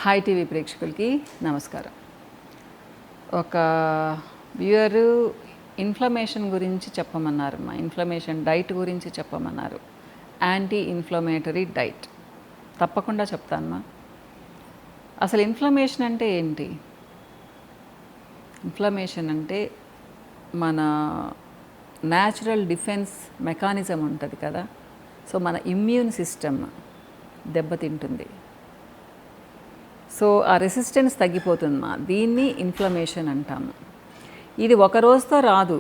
Hi TV ప్రేక్షకులకి నమస్కారం. ఒక వ్యూయరు ఇన్ఫ్లమేషన్ గురించి చెప్పమన్నారు, మా ఇన్ఫ్లమేషన్ డైట్ గురించి చెప్పమన్నారు. యాంటీ ఇన్ఫ్లమేటరీ డైట్ తప్పకుండా చెప్తానమ్మా. అసలు ఇన్ఫ్లమేషన్ అంటే ఏంటి? ఇన్ఫ్లమేషన్ అంటే మన న్యాచురల్ డిఫెన్స్ మెకానిజం ఉంటుంది కదా, సో మన ఇమ్యూన్ సిస్టమ్ దెబ్బతింటుంది. సో ఆ రెసిస్టెన్స్ తగ్గిపోతుందమ్మా, దీన్ని ఇన్ఫ్లమేషన్ అంటాము. ఇది ఒక రోజుతో రాదు,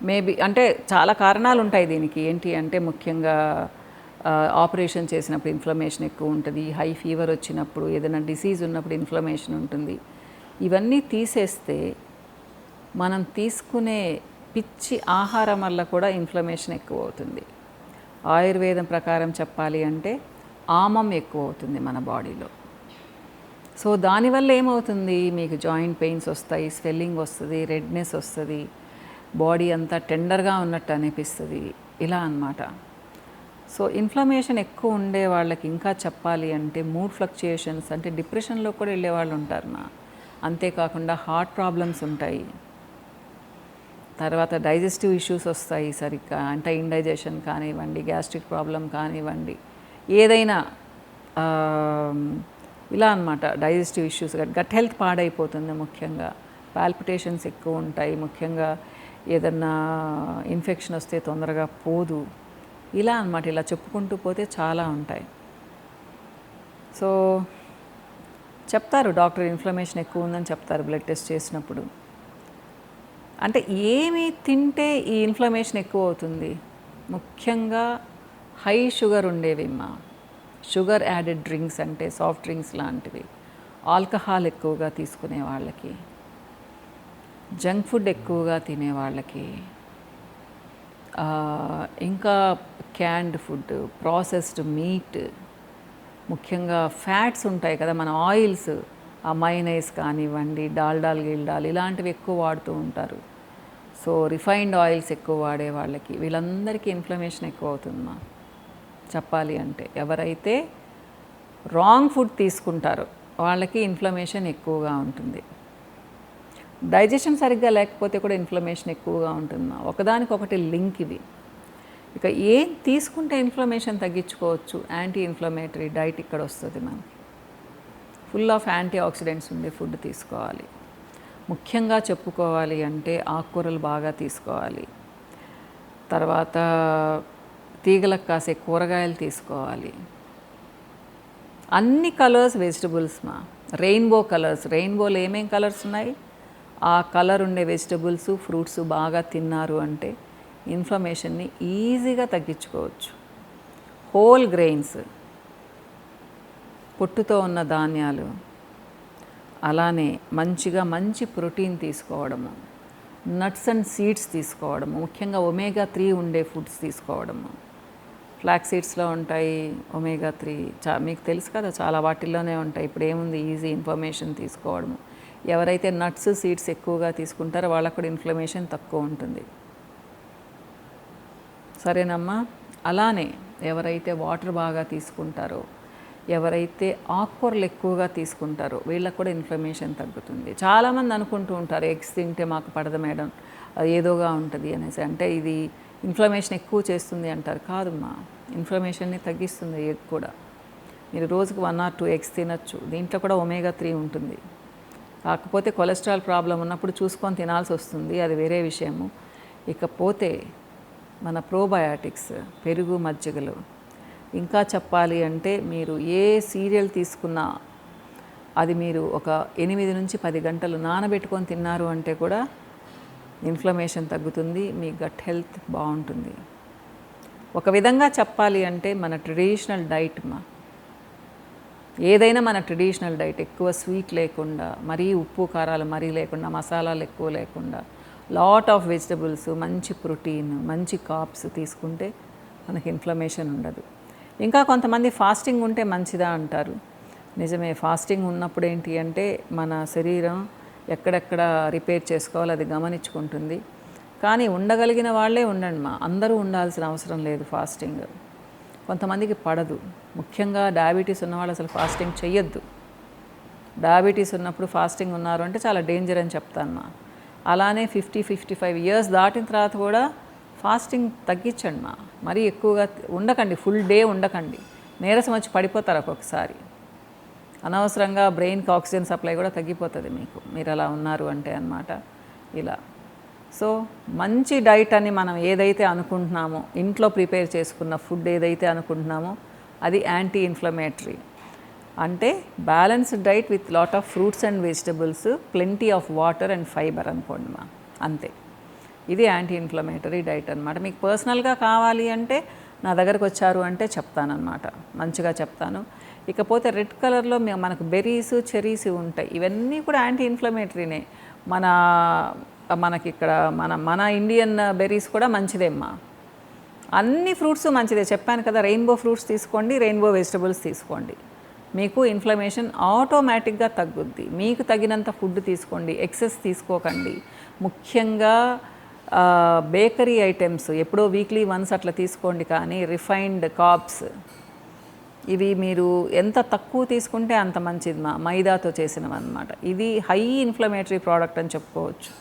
మేబీ అంటే చాలా కారణాలు ఉంటాయి దీనికి. ఏంటి అంటే ముఖ్యంగా ఆపరేషన్ చేసినప్పుడు ఇన్ఫ్లమేషన్ ఎక్కువ ఉంటుంది, హై ఫీవర్ వచ్చినప్పుడు, ఏదైనా డిసీజ్ ఉన్నప్పుడు ఇన్ఫ్లమేషన్ ఉంటుంది. ఇవన్నీ తీసేస్తే మనం తీసుకునే పిచ్చి ఆహారం వల్ల కూడా ఇన్ఫ్లమేషన్ ఎక్కువ అవుతుంది. ఆయుర్వేదం ప్రకారం చెప్పాలి అంటే ఆమం ఎక్కువ అవుతుంది మన బాడీలో. సో దానివల్ల ఏమవుతుంది, మీకు జాయింట్ పెయిన్స్ వస్తాయి, స్వెల్లింగ్ వస్తుంది, రెడ్నెస్ వస్తుంది, బాడీ అంతా టెండర్గా ఉన్నట్టు అనిపిస్తుంది, ఇలా అన్నమాట. సో ఇన్ఫ్లమేషన్ ఎక్కువ ఉండే వాళ్ళకి ఇంకా చెప్పాలి అంటే మూడ్ ఫ్లక్చుయేషన్స్, అంటే డిప్రెషన్లో కూడా వెళ్ళే వాళ్ళు ఉంటారు నా. అంతేకాకుండా హార్ట్ ప్రాబ్లమ్స్ ఉంటాయి, తర్వాత డైజెస్టివ్ ఇష్యూస్ వస్తాయి సరిగ్గా, అంటే ఇండైజెషన్ కానివ్వండి, గ్యాస్ట్రిక్ ప్రాబ్లం కానివ్వండి, ఏదైనా ఇలా అన్నమాట. డైజెస్టివ్ ఇష్యూస్, గట్ హెల్త్ పాడైపోతుంది, ముఖ్యంగా పాల్పిటేషన్స్ ఎక్కువ ఉంటాయి, ముఖ్యంగా ఏదన్నా ఇన్ఫెక్షన్ వస్తే తొందరగా పోదు, ఇలా అన్నమాట. ఇలా చెప్పుకుంటూ పోతే చాలా ఉంటాయి. సో చెప్తారు డాక్టర్ ఇన్ఫ్లమేషన్ ఎక్కువ ఉందని చెప్తారు బ్లడ్ టెస్ట్ చేసినప్పుడు. అంటే ఏమి తింటే ఈ ఇన్ఫ్లమేషన్ ఎక్కువ అవుతుంది? ముఖ్యంగా హై షుగర్ ఉండేవిమ్మా, షుగర్ యాడెడ్ డ్రింక్స్ అంటే సాఫ్ట్ డ్రింక్స్ లాంటివి, ఆల్కహాల్ ఎక్కువగా తీసుకునే వాళ్ళకి, జంక్ ఫుడ్ ఎక్కువగా తినే వాళ్ళకి, ఇంకా క్యాన్డ్ ఫుడ్, ప్రాసెస్డ్ మీట్, ముఖ్యంగా ఫ్యాట్స్ ఉంటాయి కదా, మన ఆయిల్స్, ఆ మైనైస్ కానివ్వండి, డాల్డాల్ గిల్డాల్ ఇలాంటివి ఎక్కువ వాడుతూ ఉంటారు. సో రిఫైన్డ్ ఆయిల్స్ ఎక్కువ వాడే వాళ్ళకి, వీళ్ళందరికీ ఇన్ఫ్లమేషన్ ఎక్కువ అవుతుందమ్మా. చెప్పాలి అంటే ఎవరైతే రాంగ్ ఫుడ్ తీసుకుంటారో వాళ్ళకి ఇన్ఫ్లమేషన్ ఎక్కువగా ఉంటుంది. డైజెషన్ సరిగ్గా లేకపోతే కూడా ఇన్ఫ్లమేషన్ ఎక్కువగా ఉంటుందమ్మా. ఒకదానికొకటి లింక్ ఇవి. ఇక ఏం తీసుకుంటే ఇన్ఫ్లమేషన్ తగ్గించుకోవచ్చు? యాంటీ ఇన్ఫ్లమేటరీ డైట్ ఇక్కడ వస్తుంది మనకి. ఫుల్ ఆఫ్ యాంటీ ఆక్సిడెంట్స్ ఉండే ఫుడ్ తీసుకోవాలి. ముఖ్యంగా చెప్పుకోవాలి అంటే ఆకుకూరలు బాగా తీసుకోవాలి, తర్వాత తీగలకు కాసే కూరగాయలు తీసుకోవాలి, అన్ని కలర్స్ వెజిటబుల్స్ మా, రెయిన్బో కలర్స్, రెయిన్బోలో ఏమేం కలర్స్ ఉన్నాయి ఆ కలర్ ఉండే వెజిటబుల్స్, ఫ్రూట్స్ బాగా తిన్నారు అంటే ఇన్ఫ్లమేషన్ని ఈజీగా తగ్గించుకోవచ్చు. హోల్ గ్రెయిన్స్, పొట్టుతో ఉన్న ధాన్యాలు, అలానే మంచి ప్రోటీన్ తీసుకోవడము, నట్స్ అండ్ సీడ్స్ తీసుకోవడము, ముఖ్యంగా ఒమేగా 3 ఉండే ఫుడ్స్ తీసుకోవడము. ఫ్లాక్ సీడ్స్లో ఉంటాయి ఒమేగా 3, మీకు తెలుసు కదా, చాలా వాటిల్లోనే ఉంటాయి. ఇప్పుడు ఏముంది, ఈజీ ఇన్ఫర్మేషన్ తీసుకోవడము. ఎవరైతే నట్స్ సీడ్స్ ఎక్కువగా తీసుకుంటారో వాళ్ళకు కూడా ఇన్ఫ్లమేషన్ తక్కువ ఉంటుంది, సరేనమ్మా. అలానే ఎవరైతే వాటర్ బాగా తీసుకుంటారో, ఎవరైతే ఆకుకూరలు ఎక్కువగా తీసుకుంటారో వీళ్ళకు కూడా ఇన్ఫ్లమేషన్ తగ్గుతుంది. చాలామంది అనుకుంటూ ఉంటారు ఎగ్స్ తింటే మాకు పడదు మేడం, అది ఏదోగా ఉంటుంది అనేసి, అంటే ఇది ఇన్ఫ్లమేషన్ ఎక్కువ చేస్తుంది అంటారు. కాదమ్మా, ఇన్ఫ్లమేషన్ని తగ్గిస్తుంది ఎగ్ కూడా. మీరు రోజుకు 1 or 2 ఎగ్స్ తినచ్చు, దీంట్లో కూడా ఒమేగా 3 ఉంటుంది. కాకపోతే కొలెస్ట్రాల్ ప్రాబ్లం ఉన్నప్పుడు చూసుకొని తినాల్సి వస్తుంది, అది వేరే విషయము. ఇకపోతే మన ప్రోబయాటిక్స్, పెరుగు, మజ్జిగలు, ఇంకా చెప్పాలి అంటే మీరు ఏ సీరియల్ తీసుకున్నా అది మీరు ఒక 8 నుంచి 10 గంటలు నానబెట్టుకొని తిన్నారు అంటే కూడా ఇన్ఫ్లమేషన్ తగ్గుతుంది, మీ గట్ హెల్త్ బాగుంటుంది. ఒక విధంగా చెప్పాలి అంటే మన ట్రెడిషనల్ డైట్ మా, ఏదైనా మన ట్రెడిషనల్ డైట్, ఎక్కువ స్వీట్ లేకుండా, మరీ ఉప్పు కారాలు మరీ లేకుండా, మసాలాలు ఎక్కువ లేకుండా, లాట్ ఆఫ్ వెజిటబుల్స్, మంచి ప్రోటీన్, మంచి కార్బ్స్ తీసుకుంటే మనకి ఇన్ఫ్లమేషన్ ఉండదు. ఇంకా కొంతమంది ఫాస్టింగ్ ఉంటే మంచిదా అంటారు. నిజమే, ఫాస్టింగ్ ఉన్నప్పుడు ఏంటి అంటే మన శరీరం ఎక్కడెక్కడ రిపేర్ చేసుకోవాలో అది గమనించుకుంటుంది. కానీ ఉండగలిగిన వాళ్ళే ఉండండి మా, అందరూ ఉండాల్సిన అవసరం లేదు ఫాస్టింగ్. కొంతమందికి పడదు, ముఖ్యంగా డయాబెటీస్ ఉన్నవాళ్ళు అసలు ఫాస్టింగ్ చెయ్యొద్దు. డయాబెటీస్ ఉన్నప్పుడు ఫాస్టింగ్ ఉన్నారు అంటే చాలా డేంజర్ అని చెప్తాను మా. అలానే 50-55 ఇయర్స్ దాటిన తర్వాత కూడా ఫాస్టింగ్ తగ్గించండి మా. మరీ ఎక్కువగా ఉండకండి, ఫుల్ డే ఉండకండి. నీరసం వచ్చి పడిపోతారు ఒక్కొక్కసారి. అనవసరంగా బ్రెయిన్కి ఆక్సిజన్ సప్లై కూడా తగ్గిపోతుంది మీకు, మీరు అలా ఉన్నారు అంటే అన్నమాట. ఇలా సో మంచి డైట్ అని మనం ఏదైతే అనుకుంటున్నామో, ఇంట్లో ప్రిపేర్ చేసుకున్న ఫుడ్ ఏదైతే అనుకుంటున్నామో అది యాంటీ ఇన్ఫ్లమేటరీ. అంటే balanced diet with lot of fruits and vegetables, plenty of water and fibre అనుకోండి మా, అంతే. ఇది యాంటీ ఇన్ఫ్లమేటరీ డైట్ అనమాట. మీకు పర్సనల్గా కావాలి అంటే నా దగ్గరకు వచ్చారు అంటే చెప్తానమాట, మంచిగా చెప్తాను. ఇకపోతే రెడ్ కలర్లో మనకు బెర్రీస్, చెరీస్ ఉంటాయి. ఇవన్నీ కూడా యాంటీ ఇన్ఫ్లమేటరీనే. మనకి ఇక్కడ మన ఇండియన్ బెర్రీస్ కూడా మంచిదేమ్మా. అన్ని ఫ్రూట్స్ మంచిదే చెప్పాను కదా. రెయిన్బో ఫ్రూట్స్ తీసుకోండి, రెయిన్బో వెజిటబుల్స్ తీసుకోండి, మీకు ఇన్ఫ్లమేషన్ ఆటోమేటిక్గా తగ్గుద్ది. మీకు తగినంత ఫుడ్ తీసుకోండి, ఎక్సెస్ తీసుకోకండి. ముఖ్యంగా బేకరీ ఐటమ్స్ ఎప్పుడో వీక్లీ వన్స్ అట్లా తీసుకోండి, కానీ రిఫైన్డ్ కార్బ్స్ ఇవి మీరు ఎంత తక్కువ తీసుకుంటే అంత మంచిది మా. మైదాతో చేసినవి అన్నమాట. ఇది హై ఇన్ఫ్లమేటరీ ప్రోడక్ట్ అని చెప్పుకోవచ్చు.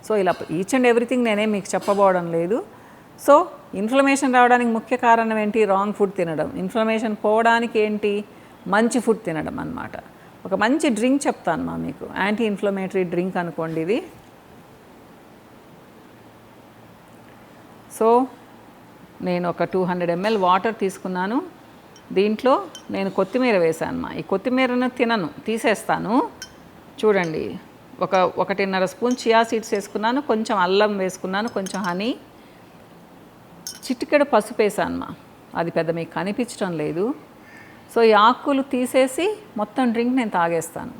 సో ఇలా ఈచ్ అండ్ ఎవ్రీథింగ్ నేనేం మీకు చెప్పబోవడం లేదు. సో ఇన్ఫ్లమేషన్ రావడానికి ముఖ్య కారణం ఏంటి? రాంగ్ ఫుడ్ తినడం. ఇన్ఫ్లమేషన్ పోవడానికి ఏంటి? మంచి ఫుడ్ తినడం అన్నమాట. ఒక మంచి డ్రింక్ చెప్తాను మా మీకు, యాంటీ ఇన్ఫ్లమేటరీ డ్రింక్ అనుకోండి ఇది. సో నేను ఒక 200 ml వాటర్ తీసుకున్నాను. దీంట్లో నేను కొత్తిమీర వేసాను మా. ఈ కొత్తిమీరను తినను, తీసేస్తాను. చూడండి, 1.5 స్పూన్ చియా సీడ్స్ వేసుకున్నాను, కొంచెం అల్లం వేసుకున్నాను, కొంచెం హనీ, చిటికెడు పసుపు వేసాను మా. అది పెద్ద మీకు కనిపించడం లేదు. సో ఈ ఆకులు తీసేసి మొత్తం డ్రింక్ నేను తాగేస్తాను,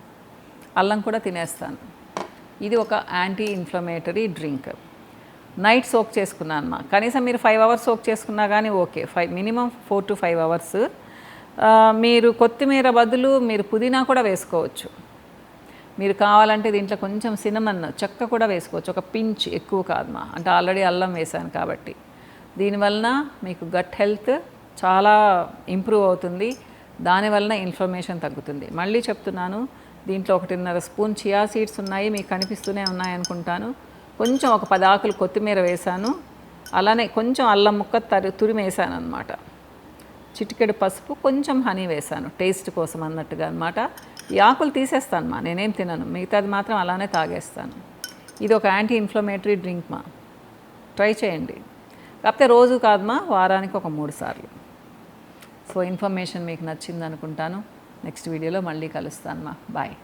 అల్లం కూడా తినేస్తాను. ఇది ఒక anti inflammatory drink. Night soak చేసుకున్నాను మా. కనీసం మీరు 5 hours సోక్ చేసుకున్నా కానీ ఓకే, మినిమం 4 to 5 hours. మీరు కొత్తిమీర బదులు మీరు పుదీనా కూడా వేసుకోవచ్చు. మీరు కావాలంటే దీంట్లో కొంచెం సినమన్ చెక్క కూడా వేసుకోవచ్చు, ఒక పించ్, ఎక్కువ కాదు మా. అంటే ఆల్రెడీ అల్లం వేసాను కాబట్టి. దీనివలన మీకు గట్ హెల్త్ చాలా ఇంప్రూవ్ అవుతుంది, దానివలన ఇన్ఫ్లమేషన్ తగ్గుతుంది. మళ్ళీ చెప్తున్నాను, దీంట్లో 1.5 స్పూన్ చియా సీడ్స్ ఉన్నాయి, మీకు కనిపిస్తూనే ఉన్నాయి అనుకుంటాను. కొంచెం ఒక 10 ఆకులు కొత్తిమీర వేసాను, అలానే కొంచెం అల్లం ముక్క తురిమి వేసాను అనమాట. చిటికెడు పసుపు, కొంచెం హనీ వేసాను టేస్ట్ కోసం అన్నట్టుగా అనమాట. ఈ ఆకులు తీసేస్తాను మా, నేనేం తినను, మిగతాది మాత్రం అలానే తాగేస్తాను. ఇది ఒక యాంటీ ఇన్ఫ్లమేటరీ డ్రింక్ మా, ట్రై చేయండి. కాకపోతే రోజు కాదు మా, వారానికి ఒక 3 సార్లు. సో ఇన్ఫర్మేషన్ మీకు నచ్చింది అనుకుంటాను. నెక్స్ట్ వీడియోలో మళ్ళీ కలుస్తాను మా. బాయ్.